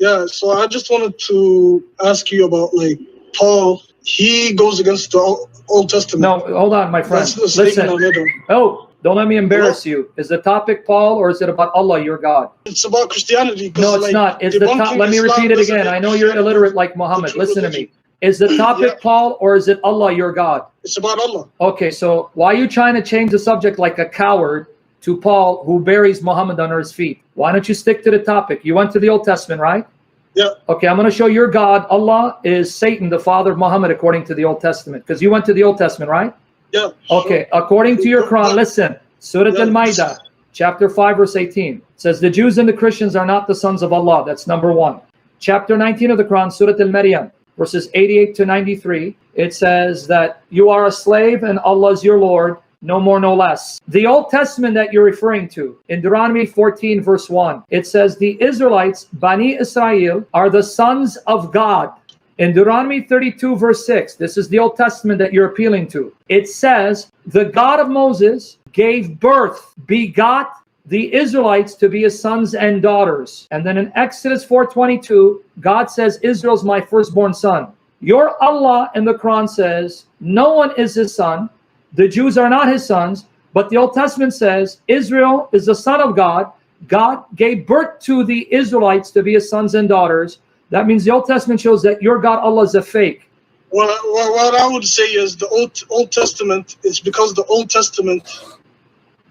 Yeah, so I just wanted to ask you about, like, Paul. He goes against the Old Testament. No, hold on, my friend. That's the statement I made. Oh, don't let me embarrass you. Is the topic Paul, or is it about Allah, your God? It's about Christianity. No, it's not. It's the top. Let me repeat it again. I know you're illiterate like Muhammad. Listen to me. Is the topic Paul, or is it Allah, your God? It's about Allah. Okay, so why are you trying to change the subject like a coward to Paul, who buries Muhammad under his feet? Why don't you stick to the topic? You went to the Old Testament, right? Yeah. Okay, I'm going to show your God, Allah, is Satan, the father of Muhammad, according to the Old Testament. Because you went to the Old Testament, right? Yeah. Okay, according to your Quran, listen. Surah Al-Ma'idah, chapter 5, verse 18. Says, the Jews and the Christians are not the sons of Allah. That's number 1. Chapter 19 of the Quran, Surah Al-Maryam, verses 88 to 93. It says that you are a slave and Allah is your Lord, no more, no less. The Old Testament that you're referring to, in Deuteronomy 14, verse 1, it says the Israelites, Bani Israel, are the sons of God. In Deuteronomy 32, verse 6, this is the Old Testament that you're appealing to. It says, the God of Moses gave birth, begot the Israelites to be his sons and daughters. And then in Exodus 4:22, God says, Israel's my firstborn son. Your Allah in the Quran says, no one is his son. The Jews are not his sons, but the Old Testament says Israel is the son of God. God gave birth to the Israelites to be his sons and daughters. That means the Old Testament shows that your God Allah is a fake. Well, what I would say is the Old Testament is because the Old Testament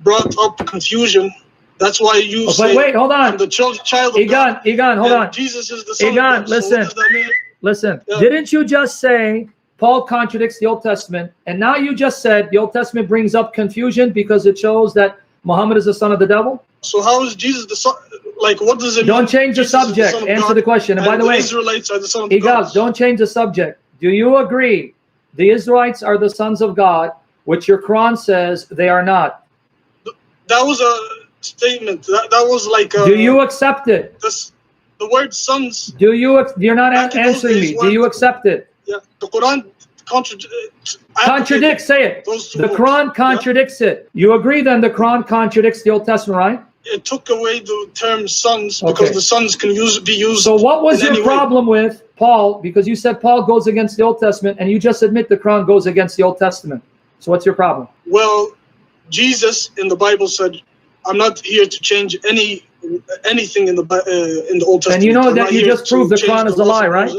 brought up confusion. That's why you say. Wait, hold on. The child of God. Egan, hold on. Jesus is the son of God. Listen. So listen. Yeah. Didn't you just say Paul contradicts the Old Testament, and now you just said the Old Testament brings up confusion because it shows that Muhammad is the son of the devil? So how is Jesus the son? Like, what does it mean? Don't change the subject. Answer the question. And by the way, Israelites are the son of God. Don't change the subject. Do you agree the Israelites are the sons of God, which your Quran says they are not? That was a statement. That was like a, do you accept it? The word sons. You're not answering me. Do you accept it? Yeah, the Quran contradicts. Say it. The Quran contradicts it. You agree then the Quran contradicts the Old Testament, right? It took away the term sons because the sons can be used. So what was your problem with Paul? Because you said Paul goes against the Old Testament, and you just admit the Quran goes against the Old Testament. So what's your problem? Well, Jesus in the Bible said, "I'm not here to change anything in the Old Testament." And you know that you just proved the Quran is a lie, right?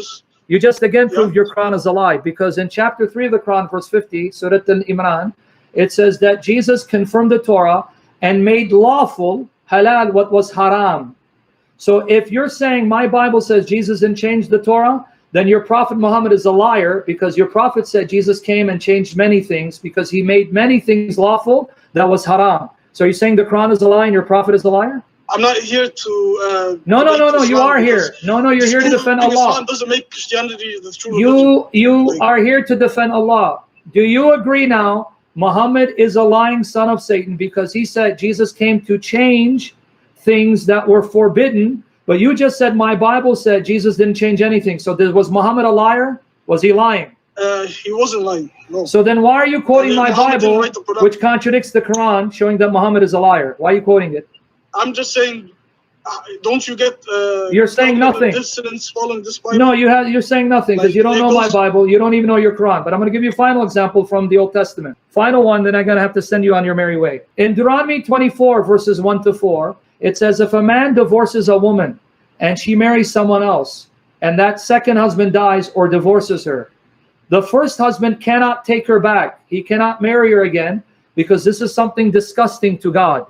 You just again proved your Quran is a lie, because in chapter 3 of the Quran, verse 50, Surah Al-Imran, it says that Jesus confirmed the Torah and made lawful, halal, what was haram. So if you're saying my Bible says Jesus didn't change the Torah, then your prophet Muhammad is a liar, because your prophet said Jesus came and changed many things because he made many things lawful that was haram. So you're saying the Quran is a lie and your prophet is a liar? I'm not here to. No. You are here. No. You're here to defend Allah. Islam doesn't make Christianity the true religion. You are here to defend Allah. Do you agree now? Muhammad is a lying son of Satan because he said Jesus came to change things that were forbidden. But you just said my Bible said Jesus didn't change anything. So was Muhammad a liar? Was he lying? He wasn't lying. No. So then why are you quoting my Bible, which contradicts the Quran, showing that Muhammad is a liar? Why are you quoting it? I'm just saying, don't you get? You're saying nothing. Dissidents following this Bible? No, you're saying nothing because you don't know my Bible. You don't even know your Quran. But I'm going to give you a final example from the Old Testament. Final one, then I'm going to have to send you on your merry way. In Deuteronomy 24, verses 1 to 4, it says, if a man divorces a woman and she marries someone else, and that second husband dies or divorces her, the first husband cannot take her back. He cannot marry her again because this is something disgusting to God.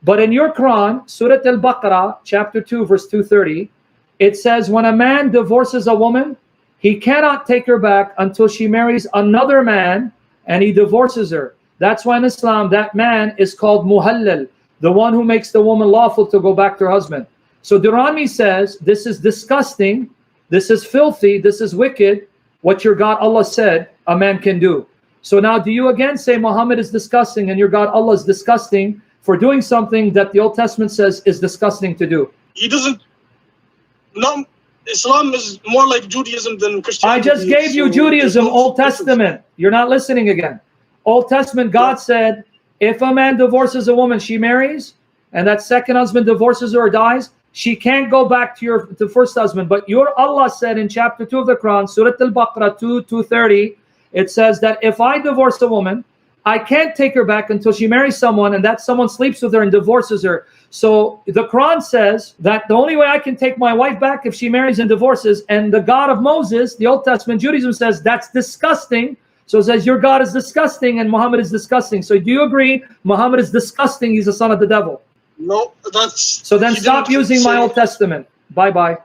But in your Quran, Surah Al-Baqarah, chapter 2, verse 230, it says when a man divorces a woman, he cannot take her back until she marries another man and he divorces her. That's why in Islam, that man is called muhallal, the one who makes the woman lawful to go back to her husband. So Deuteronomy says, this is disgusting, this is filthy, this is wicked, what your God Allah said a man can do. So now do you again say Muhammad is disgusting and your God Allah is disgusting for doing something that the Old Testament says is disgusting to do? He doesn't. No, Islam is more like Judaism than Christianity. I just gave you Judaism, Old Testament. You're not listening again. Old Testament, God said, if a man divorces a woman she marries, and that second husband divorces her or dies, she can't go back to the first husband. But your Allah said in chapter 2 of the Quran, Surah Al-Baqarah 2:230, it says that if I divorce a woman, I can't take her back until she marries someone, and that someone sleeps with her and divorces her. So the Quran says that the only way I can take my wife back if she marries and divorces, and the God of Moses, the Old Testament Judaism says that's disgusting. So it says your God is disgusting and Muhammad is disgusting. So do you agree Muhammad is disgusting? He's the son of the devil. No, that's... So then stop using my Old Testament. Bye-bye.